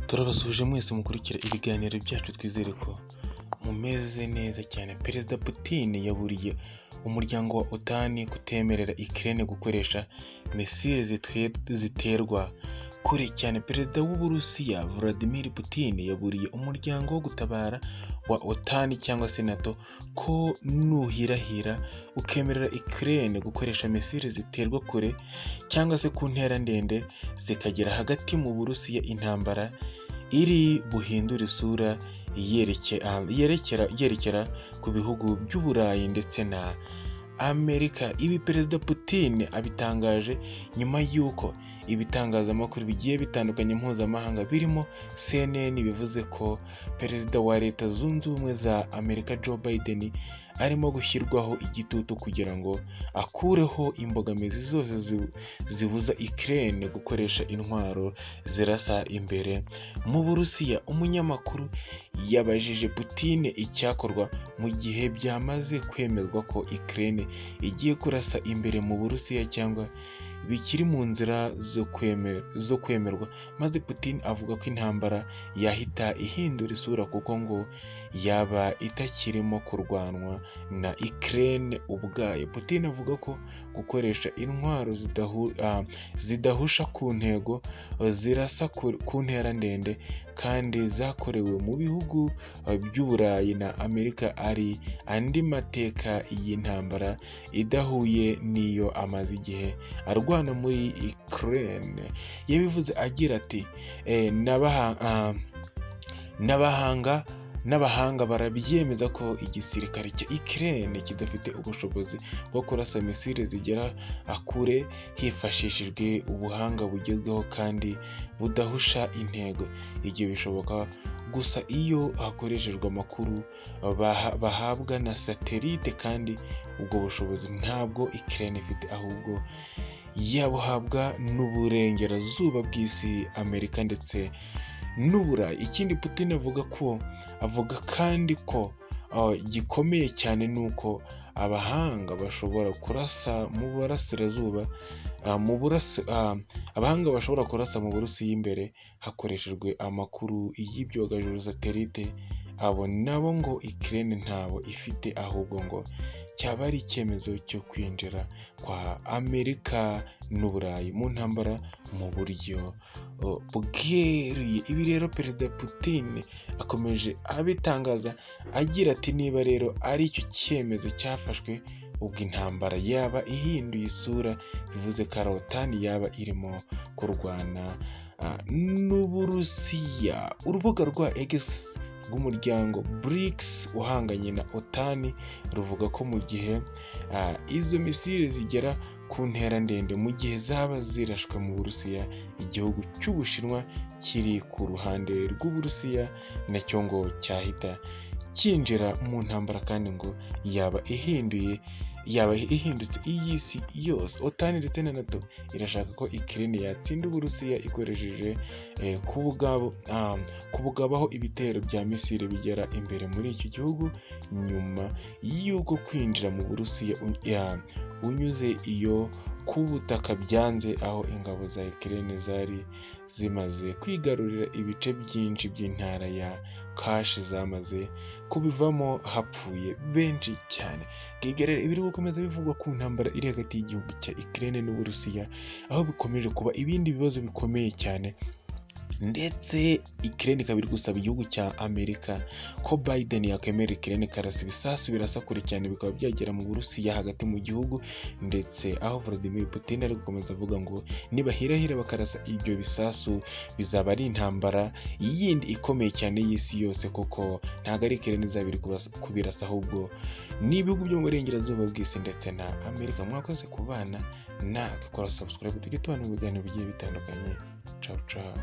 Turabasuhuje mwese mukurikira ibiganiro byacu, twizere ko mumeze neza cyane. Perezida Putin yaburiye umuryango wa OTAN kutemerera Ukraine gukoresha misile ziterwa kure cyane. Perezida w'Uburusiya Vladimir Putin yaburiye umuryango wo gutabara wa OTAN cyangwa se NATO ko nuhirahira ukemerera Ukraine gukoresha misile ziterwa kure cyangwa se ku ntera ndende zikagera hagati mu Burusiya, intambara iri buhindura isura yerekera ku bihugu by'Uburayi ndetse na Amerika. Ibi Perezida Putin abitangaje nyuma y'uko ibitangazamakuru bigiye bitandukanye mpuzamahanga birimo CNN bivuze ko Perezida wa Leta Zunze Ubumwe za Amerika Joe Biden arimo gushyirwaho igitutu kugira ngo akureho imbogamizi zose zibuza Ukraine gukoresha intwaro zirasa imbere mu Burusiya. Umunyamakuru yabajije Putin icyakorwa mu gihe byamaze kwemezwa ko Ukraine igiye kurasa imbere mu Burusiya cyangwa bikiri mu nzira zo kwemerwa, maze Putin avuga ko intambara yahita ihindura isura kuko ngo yaba itakirimo kurwanwa na Ukraine ubwayo. Putin avuga ko gukoresha intwaro zidahusha ku ntego zirasa ku ntera ndende kandi zakorewe mu bihugu by'Uburayi na Amerika ari andi mateka y'intambara idahuye n'iyo amaze igihe arwana muri Ukraine. Yabivuze agira ati n'abahanga barabyemeza ko igisirikare cya Ukraine kidafite ubushobozi bwo kurasa misile zigera kure hifashishijwe ubuhanga bugezweho kandi budahusha intego. Ibyo bishoboka gusa iyo hakoreshejwe amakuru bahabwa na satelite, kandi ubwo bushobozi ntabwo Ukraine ifite, ahubwo yabuhabwa n'uburengerazuba bw'isi, Amerika ndetse n'Uburayi. Ikindi Putin avuga kandi ko gikomeye cyane nuko abahanga bashobora kurasa mu burasirazuba abahanga bashobora kurasa mu Burusiya imbere hakoreshejwe amakuru y'ibyogajuru satelite. Abo nabo ngo Ukraine ntabo ifite, ahubwo ngo cyaba ari icyemezo cyo kwinjira kwa Amerika n'Uburayi mu ntambara mu buryo bweruye. Ibi rero Perezida Putin akomeje abitangaza agira ati niba rero ari icyo cyemezo cyafashwe, ubwo intambara yaba ihinduye isura, bivuze ko OTAN yaba irimo kurwana n'Uburusiya. Urubuga rwa X rw'umuryango BRICS uhanganye na OTAN ruvuga ko mu gihe izo misile zigera ku ntera ndende, mu gihe zaba zirashwe mu Burusiya, igihugu cy'Ubushinwa kiri ku ruhande rw'Uburusiya nacyo ngo cyahita cyinjira mu ntambara, kandi ngo yaba ihindutse iy'isi yose. OTAN ndetse na NATO irashaka ko Ukraine yatsinda Uburusiya ikoresheje kubugabaho ibitero bya misile bigera imbere muri iki gihugu, nyuma y'uko kwinjira mu Burusiya unyuze iyo ku butaka byanze, aho ingabo za Ukraine zari zimaze kwigarurira ibice byinshi by'intara ya Kharkiv, zamaze kubivamo hapfuye benshi cyane. Rero ibiri gukomeza bivugwa ku ntambara iri hagati y'igihugu cya Ukraine n'Uburusiya, aho bikomeje kuba ibindi bibazo bikomeye cyane, ndetse Ukraine ikaba iri gusaba igihugu cya Amerika ko Biden yakwemera Ukraine karasa ibisasu birasa kure cyane bikaba byagera mu Burusiya hagati mu gihugu, ndetse aho Vladimir Putin ari gukomeza avuga ngo nibahirahira bakarasa ibyo bisasu bizaba ari intambara yindi ikomeye cyane y'isi yose, kuko ntabwo ari Ukraine izaba iri kubirasa, ahubwo n'ibihugu byo mu burengerazuba bw'isi ndetse na Amerika. Mwakoze kubana natwe, kora subscribe tujye tubana mu biganiro bigiye bitandukanye. Ciao ciao.